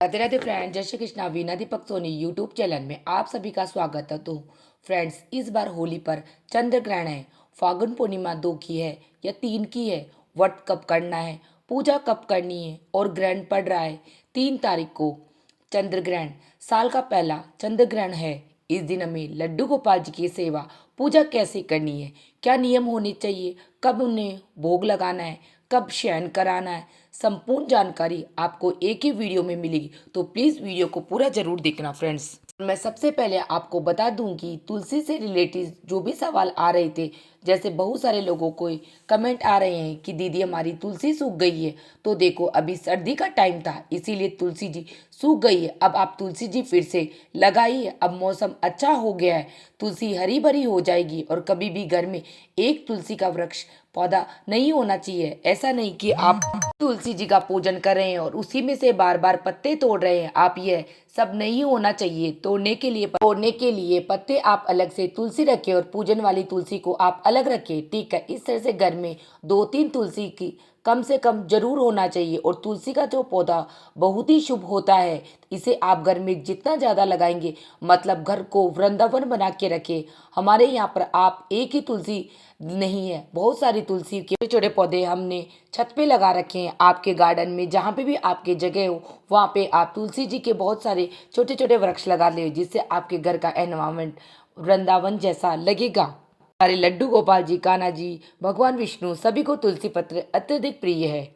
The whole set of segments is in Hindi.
राधे राधे फ्रेंड्स, जय श्री कृष्णा। वीना दीपक सोनी यूट्यूब चैनल में आप सभी का स्वागत है। तो फ्रेंड्स, इस बार होली पर चंद्र ग्रहण है। फागुन पूर्णिमा 2 की है या 3 की है? व्रत कब करना है, पूजा कब करनी है और ग्रहण पड़ रहा है 3 तारीख को। चंद्र ग्रहण साल का पहला चंद्र ग्रहण है। इस दिन हमें लड्डू गोपाल जी की सेवा पूजा कैसे करनी है, क्या नियम होने चाहिए, कब उन्हें भोग लगाना है, कब शयन कराना है, संपूर्ण जानकारी आपको एक ही वीडियो में मिलेगी। तो प्लीज़ वीडियो को पूरा जरूर देखना फ्रेंड्स। मैं सबसे पहले आपको बता दूं कि तुलसी से रिलेटेड जो भी सवाल आ रहे थे, जैसे बहुत सारे लोगों को कमेंट आ रहे हैं कि दीदी हमारी तुलसी सूख गई है। तो देखो, अभी सर्दी का टाइम था इसीलिए तुलसी जी सूख गई है। अब आप तुलसी जी फिर से लगाइए, अब मौसम अच्छा हो गया है, तुलसी हरी भरी हो जाएगी। और कभी भी घर में एक तुलसी का वृक्ष पौधा नहीं होना चाहिए। ऐसा नहीं कि आप तुलसी जी का पूजन कर रहे हैं और उसी में से बार बार पत्ते तोड़ रहे हैं। आप ये सब नहीं होना चाहिए। तोड़ने के लिए पत्ते आप अलग से तुलसी रखें और पूजन वाली तुलसी को आप अलग रखें। ठीक है, इस तरह से घर में 2-3 तुलसी की कम से कम जरूर होना चाहिए। और तुलसी का जो पौधा बहुत ही शुभ होता है, इसे आप घर में जितना ज़्यादा लगाएंगे, मतलब घर को वृंदावन बना के रखें। हमारे यहाँ पर आप एक ही तुलसी नहीं है, बहुत सारी तुलसी के छोटे छोटे पौधे हमने छत पे लगा रखे हैं। आपके गार्डन में जहाँ पे भी आपके जगह हो, वहाँ पे आप तुलसी जी के बहुत सारे छोटे छोटे वृक्ष लगा ले, जिससे आपके घर का एनवायरनमेंट वृंदावन जैसा लगेगा। हमारे लड्डू गोपाल जी, कान्हा जी, भगवान विष्णु सभी को तुलसी पत्र अत्यधिक प्रिय है।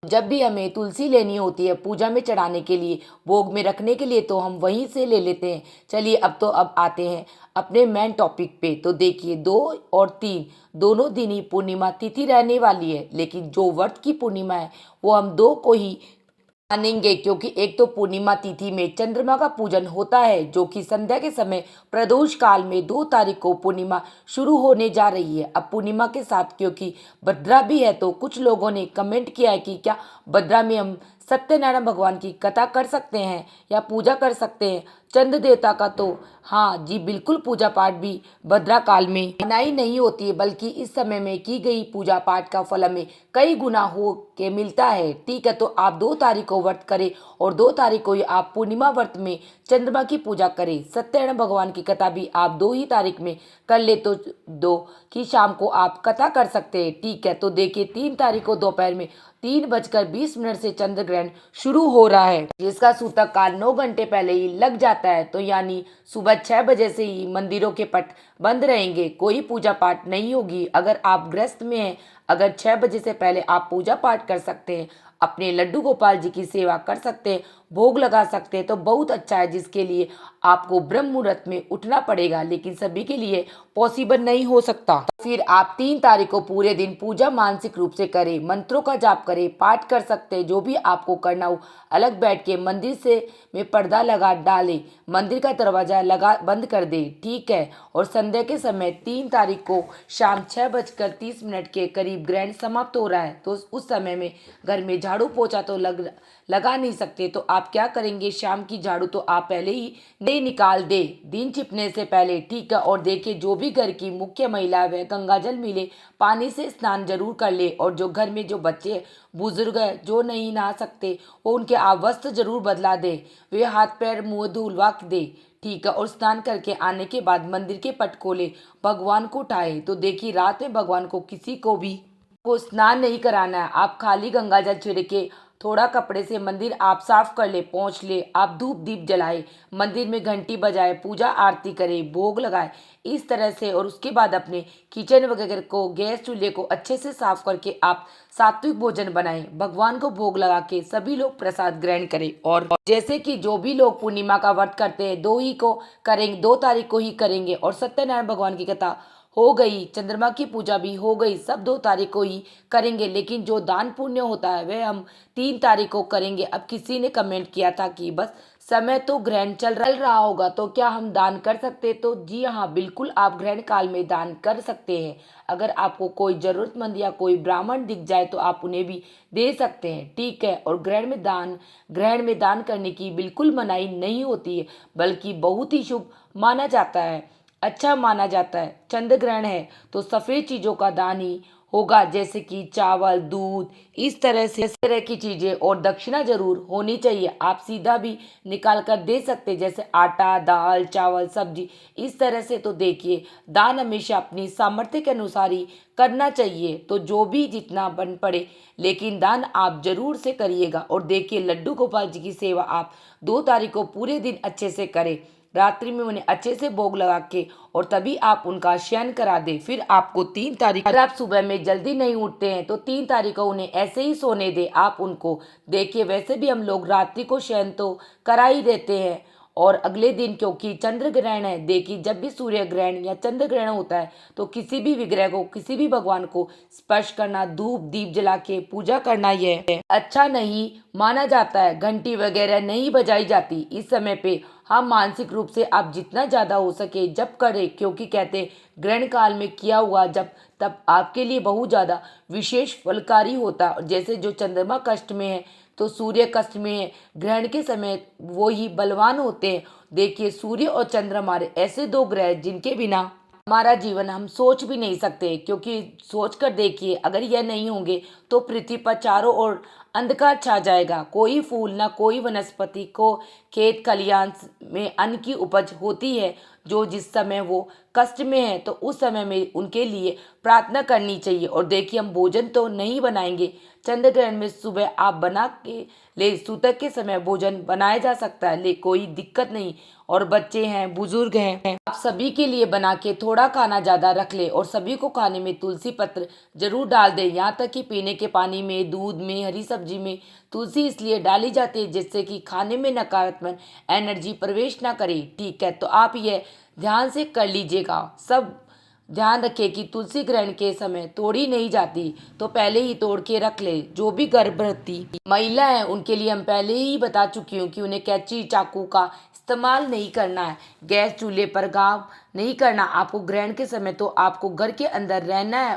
जब भी हमें तुलसी लेनी होती है पूजा में चढ़ाने के लिए, भोग में रखने के लिए, तो हम वहीं से ले लेते हैं। चलिए, अब आते हैं अपने मेन टॉपिक पे। तो देखिए, 2 और 3 दोनों दिन ही पूर्णिमा तिथि रहने वाली है, लेकिन जो व्रत की पूर्णिमा है वो हम 2 को ही मानेंगे, क्योंकि एक तो पूर्णिमा तिथि में चंद्रमा का पूजन होता है, जो कि संध्या के समय प्रदोष काल में 2 तारीख को पूर्णिमा शुरू होने जा रही है। अब पूर्णिमा के साथ क्योंकि भद्रा भी है, तो कुछ लोगों ने कमेंट किया है कि क्या भद्रा में हम सत्यनारायण भगवान की कथा कर सकते हैं या पूजा कर सकते हैं चंद्र देवता का? तो हाँ जी, बिल्कुल। पूजा पाठ भी भद्रा काल में मनाही नहीं होती है, बल्कि इस समय में की गई पूजा पाठ का फल हमें कई गुना हो के मिलता है। ठीक है, तो आप 2 तारीख को व्रत करें और 2 तारीख को ही आप पूर्णिमा व्रत में चंद्रमा की पूजा करें। सत्यनारायण भगवान की कथा भी आप 2 ही तारीख में कर ले, तो 2 की शाम को आप कथा कर सकते हैं। ठीक है, तो देखिए, 3 तारीख को दोपहर में 3:20 से चंद्र ग्रहण शुरू हो रहा है, जिसका सूतक काल 9 घंटे पहले ही लग जाता है। तो यानी सुबह 6 बजे से ही मंदिरों के पट बंद रहेंगे, कोई पूजा पाठ नहीं होगी। अगर आप गृहस्थ में हैं, अगर 6 बजे से पहले आप पूजा पाठ कर सकते हैं, अपने लड्डू गोपाल जी की सेवा कर सकते हैं, भोग लगा सकते हैं, तो बहुत अच्छा है। जिसके लिए आपको ब्रह्म मुहूर्त में उठना पड़ेगा, लेकिन सभी के लिए पॉसिबल नहीं हो सकता। फिर आप 3 तारीख को पूरे दिन पूजा मानसिक रूप से करें, मंत्रों का जाप करें, पाठ कर सकते हैं, जो भी आपको करना हो। अलग बैठ के मंदिर से में पर्दा लगा डालें, मंदिर का दरवाजा लगा बंद कर दे। ठीक है, और संध्या के समय 3 तारीख को शाम 6:30 के करीब ग्रहण समाप्त हो रहा है। तो उस समय में घर में झाड़ू पोछा तो लगा नहीं सकते, तो आप क्या करेंगे, शाम की झाड़ू तो आप पहले ही नहीं निकाल दे, दिन छिपने से पहले। ठीक है, और देखिए, जो भी घर की मुख्य महिला है गंगा जल मिले पानी से स्नान जरूर कर ले। और जो घर में जो बच्चे बुजुर्ग है जो नहीं नहा सकते, वो उनके आप वस्त्र जरूर बदला दे, वे हाथ पैर मुंह धुलवा दे। ठीक है, और स्नान करके आने के बाद मंदिर के पट खोले, भगवान को उठाए। तो देखिए, रात में भगवान को किसी को स्नान नहीं कराना है। आप खाली गंगा जल छिड़के थोड़ा कपड़े से मंदिर आप साफ कर ले, पहुँच ले, आप धूप दीप जलाए, मंदिर में घंटी बजाए, पूजा आरती करे, भोग लगाए, इस तरह से। और उसके बाद अपने किचन वगैरह को, गैस चूल्हे को अच्छे से साफ करके आप सात्विक भोजन बनाएं, भगवान को भोग लगा के सभी लोग प्रसाद ग्रहण करें। और जैसे कि जो भी लोग पूर्णिमा का व्रत करते हैं 2 ही को करेंगे, 2 तारीख को ही करेंगे, और सत्यनारायण भगवान की कथा हो गई, चंद्रमा की पूजा भी हो गई, सब 2 तारीख को ही करेंगे। लेकिन जो दान पुण्य होता है वह हम 3 तारीख को करेंगे। अब किसी ने कमेंट किया था कि बस समय तो ग्रहण चल रहा होगा, तो क्या हम दान कर सकते? तो जी हाँ, बिल्कुल, आप ग्रहण काल में दान कर सकते हैं। अगर आपको कोई जरूरतमंद या कोई ब्राह्मण दिख जाए तो आप उन्हें भी दे सकते हैं। ठीक है, और ग्रहण में दान करने की बिल्कुल मनाही नहीं होती है, बल्कि बहुत ही शुभ माना जाता है, अच्छा माना जाता है। चंद्र ग्रहण है तो सफ़ेद चीज़ों का दान ही होगा, जैसे कि चावल, दूध, इस तरह की चीजें, और दक्षिणा जरूर होनी चाहिए। आप सीधा भी निकाल कर दे सकते हैं, जैसे आटा, दाल, चावल, सब्जी, इस तरह से। तो देखिए, दान हमेशा अपनी सामर्थ्य के अनुसार ही करना चाहिए, तो जो भी जितना बन पड़े, लेकिन दान आप जरूर से करिएगा। और देखिए, लड्डू गोपाल जी की सेवा आप 2 तारीख को पूरे दिन अच्छे से करें। रात्रि में उन्हें अच्छे से भोग लगा के और तभी आप उनका शयन करा दें। फिर आपको 3 तारीख, अगर आप सुबह में जल्दी नहीं उठते हैं तो 3 तारीख को उन्हें ऐसे ही सोने दें आप उनको। देखिए, वैसे भी हम लोग रात्रि को शयन तो करा ही देते हैं, और अगले दिन क्योंकि चंद्र ग्रहण है, देखिए जब भी सूर्य ग्रहण या चंद्र ग्रहण होता है तो किसी भी विग्रह को, किसी भी भगवान को स्पर्श करना, धूप दीप जला के पूजा करना, यह अच्छा नहीं माना जाता है। घंटी वगैरह नहीं बजाई जाती इस समय पे। हम मानसिक रूप से आप जितना ज़्यादा हो सके जप करें, क्योंकि कहते हैं ग्रहण काल में किया हुआ जब तब आपके लिए बहुत ज़्यादा विशेष फलकारी होता है। जैसे जो चंद्रमा कष्ट में है तो सूर्य कष्ट में है, ग्रहण के समय वो ही बलवान होते हैं। देखिए, सूर्य और चंद्र हमारे ऐसे 2 ग्रह जिनके बिना हमारा जीवन हम सोच भी नहीं सकते, क्योंकि सोच कर देखिए, अगर यह नहीं होंगे तो पृथ्वी पर चारों ओर अंधकार छा जाएगा। कोई फूल ना कोई वनस्पति को, खेत खलियान में अन्न की उपज होती है। जो जिस समय वो कष्ट में है तो उस समय में उनके लिए प्रार्थना करनी चाहिए। और देखिए, हम भोजन तो नहीं बनाएंगे, चंद्र ग्रहण में सुबह आप बना के ले, सूतक के समय भोजन बनाया जा सकता है, ले कोई दिक्कत नहीं। और बच्चे हैं, बुजुर्ग हैं, आप सभी के लिए बना के थोड़ा खाना ज़्यादा रख ले, और सभी को खाने में तुलसी पत्र जरूर डाल दें। यहाँ तक कि पीने के पानी में, दूध में, हरी सब्जी में तुलसी इसलिए डाली जाती है जिससे कि खाने में नकारात्मक एनर्जी प्रवेश ना करे। ठीक है, तो आप ये ध्यान से कर लीजिएगा। सब ध्यान रखें कि तुलसी ग्रहण के समय तोड़ी नहीं जाती, तो पहले ही तोड़ के रख ले। जो भी गर्भवती महिला है उनके लिए हम पहले ही बता चुकी हूँ कि उन्हें कैंची चाकू का इस्तेमाल नहीं करना है, गैस चूल्हे पर काम नहीं करना। आपको ग्रहण के समय तो आपको घर के अंदर रहना है।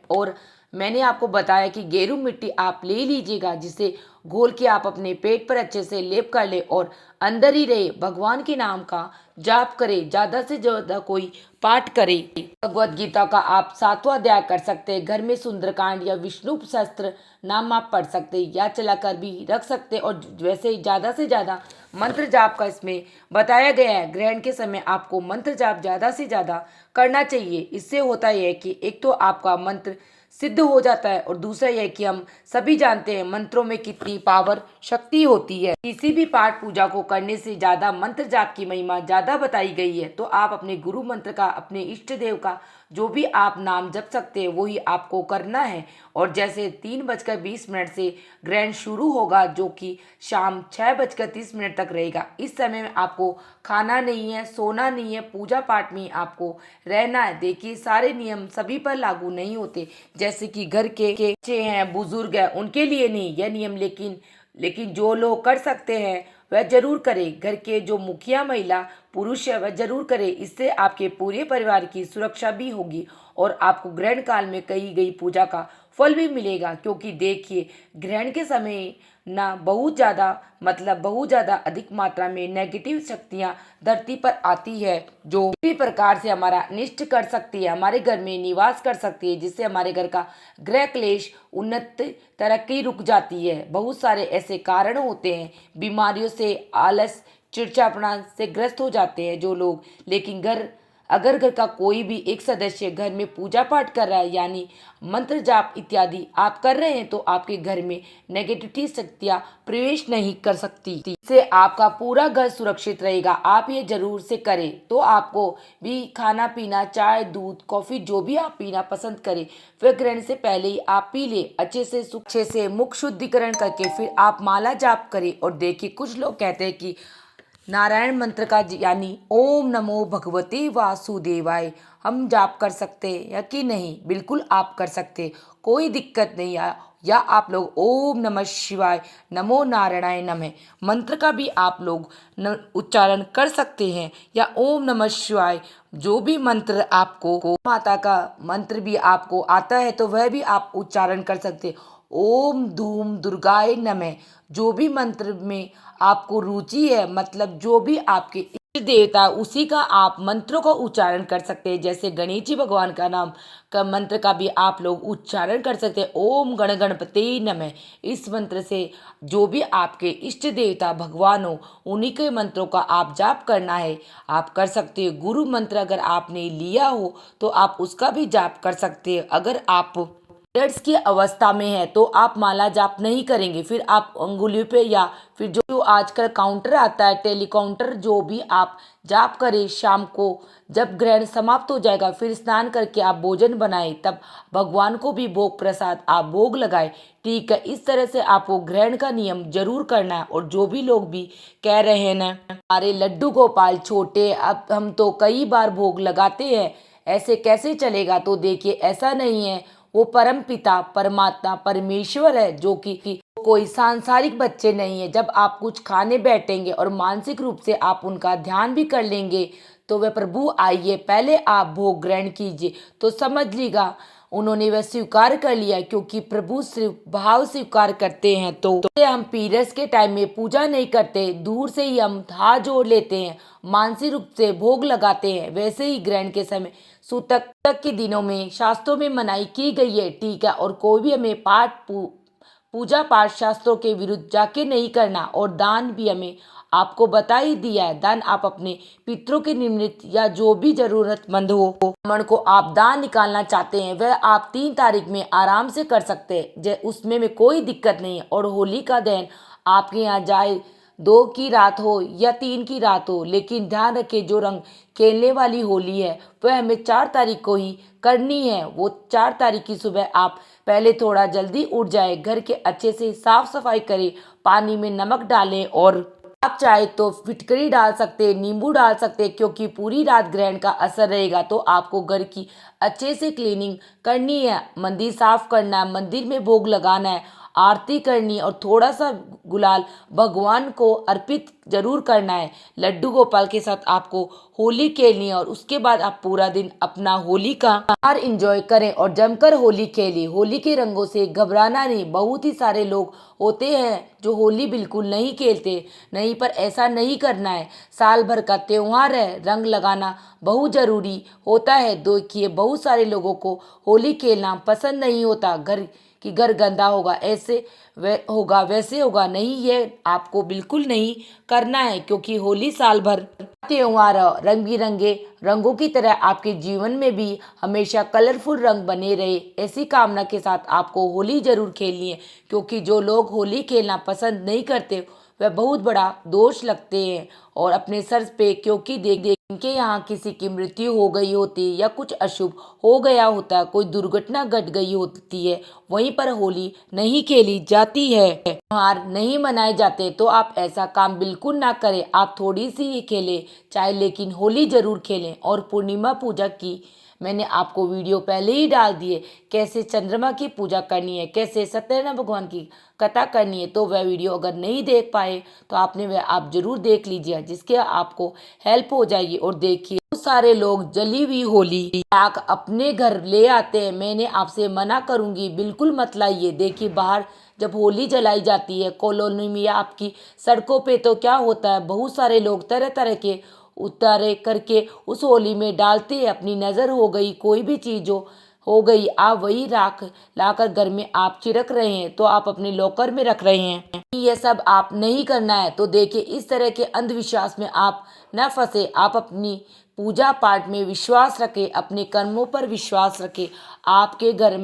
और मैंने आपको बताया कि गेरू मिट्टी आप ले लीजिएगा, जिसे घोल के आप अपने पेट पर अच्छे से लेप कर ले और अंदर ही रहे, भगवान के नाम का जाप करे, ज़्यादा से ज़्यादा कोई पाठ करे। भगवत गीता का आप 7वां अध्याय कर सकते हैं। घर में सुंदरकांड या विष्णु सहस्त्र नाम आप पढ़ सकते हैं, या चलाकर भी रख सकते हैं। और वैसे ज़्यादा से ज़्यादा मंत्र जाप का इसमें बताया गया है। ग्रहण के समय आपको मंत्र जाप ज़्यादा से ज़्यादा करना चाहिए। इससे होता यह है कि एक तो आपका मंत्र सिद्ध हो जाता है, और दूसरा यह कि हम सभी जानते हैं मंत्रों में कितनी पावर शक्ति होती है। किसी भी पाठ पूजा को करने से ज़्यादा मंत्र जाप की महिमा ज़्यादा बताई गई है। तो आप अपने गुरु मंत्र का, अपने इष्ट देव का जो भी आप नाम जप सकते हैं वही आपको करना है। और जैसे 3:20 से ग्रहण शुरू होगा, जो कि शाम 6:30 तक रहेगा। इस समय में आपको खाना नहीं है, सोना नहीं है, पूजा पाठ में आपको रहना है। देखिए, सारे नियम सभी पर लागू नहीं होते, जैसे कि घर के बच्चे हैं, बुजुर्ग हैं, उनके लिए नहीं यह नियम, लेकिन जो लोग कर सकते हैं वह जरूर करें। घर के जो मुखिया महिला पुरुष है वह जरूर करें। इससे आपके पूरे परिवार की सुरक्षा भी होगी, और आपको ग्रहण काल में कही गई पूजा का फल भी मिलेगा। क्योंकि देखिए, ग्रहण के समय ना बहुत ज़्यादा अधिक मात्रा में नेगेटिव शक्तियाँ धरती पर आती है, जो किसी प्रकार से हमारा अनिष्ट कर सकती है, हमारे घर में निवास कर सकती है, जिससे हमारे घर का गृह क्लेश, उन्नति, तरक्की रुक जाती है। बहुत सारे ऐसे कारण होते हैं, बीमारियों से, आलस, चिड़चिड़ापना से ग्रस्त हो जाते हैं जो लोग। लेकिन अगर घर का कोई भी एक सदस्य घर में पूजा पाठ कर रहा है, यानी मंत्र जाप इत्यादि आप कर रहे हैं, तो आपके घर में नेगेटिविटी शक्तियाँ प्रवेश नहीं कर सकती। इससे आपका पूरा घर सुरक्षित रहेगा। आप ये जरूर से करें। तो आपको भी खाना पीना, चाय, दूध, कॉफ़ी जो भी आप पीना पसंद करें, वह ग्रहण से पहले ही आप पी ले। अच्छे से मुख शुद्धिकरण करके फिर आप माला जाप करें। और देखिए, कुछ लोग कहते हैं कि नारायण मंत्र का यानी ओम नमो भगवते वासुदेवाय हम जाप कर सकते हैं या कि नहीं? बिल्कुल आप कर सकते, कोई दिक्कत नहीं है। या आप लोग ओम नमः शिवाय, नमो नारायणाय नमः मंत्र का भी आप लोग उच्चारण कर सकते हैं, या ओम नमः शिवाय जो भी मंत्र आपको, माता का मंत्र भी आपको आता है तो वह भी आप उच्चारण कर सकते हैं। ओम धूम दुर्गाय नमः जो भी मंत्र में आपको रुचि है, मतलब जो भी आपके इष्ट देवता उसी का आप मंत्रों का उच्चारण कर सकते हैं। जैसे गणेश जी भगवान का नाम का मंत्र का भी आप लोग उच्चारण कर सकते हैं, ओम गण गणपते नमः। इस मंत्र से जो भी आपके इष्ट देवता भगवान हो उन्हीं के मंत्रों का आप जाप करना है, आप कर सकते हो। गुरु मंत्र अगर आपने लिया हो तो आप उसका भी जाप कर सकते हैं। अगर आप पीरियड्स की अवस्था में है तो आप माला जाप नहीं करेंगे, फिर आप अंगुलियों पे या फिर जो आजकल काउंटर आता है टेलीकाउंटर, जो भी आप जाप करें शाम को जब ग्रहण समाप्त हो जाएगा, फिर स्नान करके आप भोजन बनाएं, तब भगवान को भी भोग प्रसाद आप भोग लगाएं। ठीक है, इस तरह से आपको ग्रहण का नियम जरूर करना है। और जो भी लोग भी कह रहे हैं ना हमारे लड्डू गोपाल छोटे, अब हम तो कई बार भोग लगाते हैं, ऐसे कैसे चलेगा? तो देखिए ऐसा नहीं है, वो परम पिता परमात्मा परमेश्वर है, जो कि कोई सांसारिक बच्चे नहीं है। जब आप कुछ खाने बैठेंगे और मानसिक रूप से आप उनका ध्यान भी कर लेंगे तो वह प्रभु आइए पहले आप भोग ग्रहण कीजिए, तो समझ लीजिएगा उन्होंने वह स्वीकार कर लिया, क्योंकि प्रभु सिर्फ भाव स्वीकार करते हैं। तो हम पीरियड्स के टाइम में पूजा नहीं करते, दूर से ही हम हाथ जोड़ लेते हैं, मानसिक रूप से भोग लगाते हैं। वैसे ही ग्रहण के समय सूतक तक के दिनों में शास्त्रों में मनाही की गई है। ठीक है, और कोई भी हमें पूजा पाठ शास्त्रों के विरुद्ध जाके नहीं करना। और दान भी हमें आपको बता ही दिया है, दान आप अपने पितरों के निमित्त या जो भी जरूरतमंद हो ब्राह्मण को आप दान निकालना चाहते हैं, वह आप 3 तारीख में आराम से कर सकते हैं, उसमें में कोई दिक्कत नहीं है। और होली का दहन आपके यहाँ जाए 2 की रात हो या 3 की रात हो, लेकिन ध्यान रखें जो रंग खेलने वाली होली है वह हमें 4 तारीख को ही करनी है। वो 4 तारीख की सुबह आप पहले थोड़ा जल्दी उठ जाए, घर के अच्छे से साफ सफाई करें, पानी में नमक डालें, और आप चाहे तो फिटकरी डाल सकते हैं, नींबू डाल सकते हैं, क्योंकि पूरी रात ग्रहण का असर रहेगा। तो आपको घर की अच्छे से क्लीनिंग करनी है, मंदिर साफ करना है, मंदिर में भोग लगाना है, आरती करनी है, और थोड़ा सा गुलाल भगवान को अर्पित जरूर करना है। लड्डू गोपाल के साथ आपको होली खेलनी है, और उसके बाद आप पूरा दिन अपना होली का त्योहार एंजॉय करें और जमकर होली खेलें। होली के रंगों से घबराना नहीं। बहुत ही सारे लोग होते हैं जो होली बिल्कुल नहीं खेलते, नहीं, पर ऐसा नहीं करना है। साल भर का त्योहार है, रंग लगाना बहुत जरूरी होता है। देखिए बहुत सारे लोगों को होली खेलना पसंद नहीं होता, घर गंदा होगा, ऐसे वैसे होगा, नहीं, ये आपको बिल्कुल नहीं करना है, क्योंकि होली साल भर त्योहार रंग बिरंगे रंगों की तरह आपके जीवन में भी हमेशा कलरफुल रंग बने रहे, ऐसी कामना के साथ आपको होली जरूर खेलनी है। क्योंकि जो लोग होली खेलना पसंद नहीं करते वह बहुत बड़ा दोष लगते हैं और अपने सर पे, क्योंकि देख इनके यहाँ किसी की मृत्यु हो गई होती है या कुछ अशुभ हो गया होता है, कोई दुर्घटना घट गई होती है, वहीं पर होली नहीं खेली जाती है, त्योहार नहीं मनाए जाते। तो आप ऐसा काम बिल्कुल ना करें, आप थोड़ी सी ही खेलें चाहे, लेकिन होली जरूर खेलें। और पूर्णिमा पूजा की मैंने आपको वीडियो पहले ही डाल दिए, कैसे चंद्रमा की पूजा करनी है, कैसे सत्यनारायण भगवान की कथा करनी है। तो वह वीडियो अगर नहीं देख पाए तो आपने वह आप जरूर देख लीजिए, जिसके आपको हेल्प हो जाएगी। और देखिए बहुत सारे लोग जली हुई होली आग अपने घर ले आते हैं, मैंने आपसे मना करूंगी बिल्कुल मत लाइए। देखिए बाहर जब होली जलाई जाती है कॉलोनी में या आपकी सड़कों पे, तो क्या होता है, बहुत सारे लोग तरह तरह के उतारे करके उस होली में डालते हैं। अपनी नज़र हो गई, कोई भी चीज़ हो गई, आप वही राख लाकर घर में आप छिड़क रहे हैं, तो आप अपने लॉकर में रख रहे हैं। ये सब आप नहीं करना है। तो देखिए इस तरह के अंधविश्वास में आप न फंसे, आप अपनी पूजा पाठ में विश्वास रखें, अपने कर्मों पर विश्वास रखें। आपके घर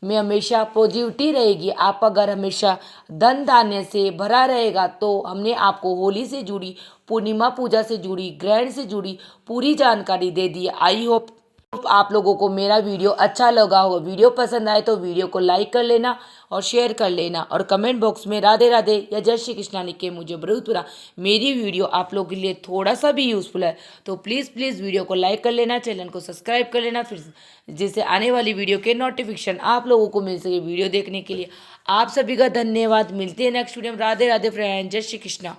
में हमेशा पॉजिटिविटी रहेगी, आपका घर हमेशा धन धान्य से भरा रहेगा। तो हमने आपको होली से जुड़ी, पूर्णिमा पूजा से जुड़ी, ग्रहण से जुड़ी पूरी जानकारी दे दी। आई होप आप लोगों को मेरा वीडियो अच्छा लगा होगा। वीडियो पसंद आए तो वीडियो को लाइक कर लेना और शेयर कर लेना, और कमेंट बॉक्स में राधे राधे या जय श्री कृष्णा लिख के मुझे बहुत बुरा, मेरी वीडियो आप लोगों के लिए थोड़ा सा भी यूज़फुल है तो प्लीज़ वीडियो को लाइक कर लेना, चैनल को सब्सक्राइब कर लेना, फिर जिससे आने वाली वीडियो के नोटिफिकेशन आप लोगों को मिल सके। वीडियो देखने के लिए आप सभी का धन्यवाद। मिलते हैं नेक्स्ट वीडियो में। राधे राधे फ्रेंड, जय श्री कृष्णा।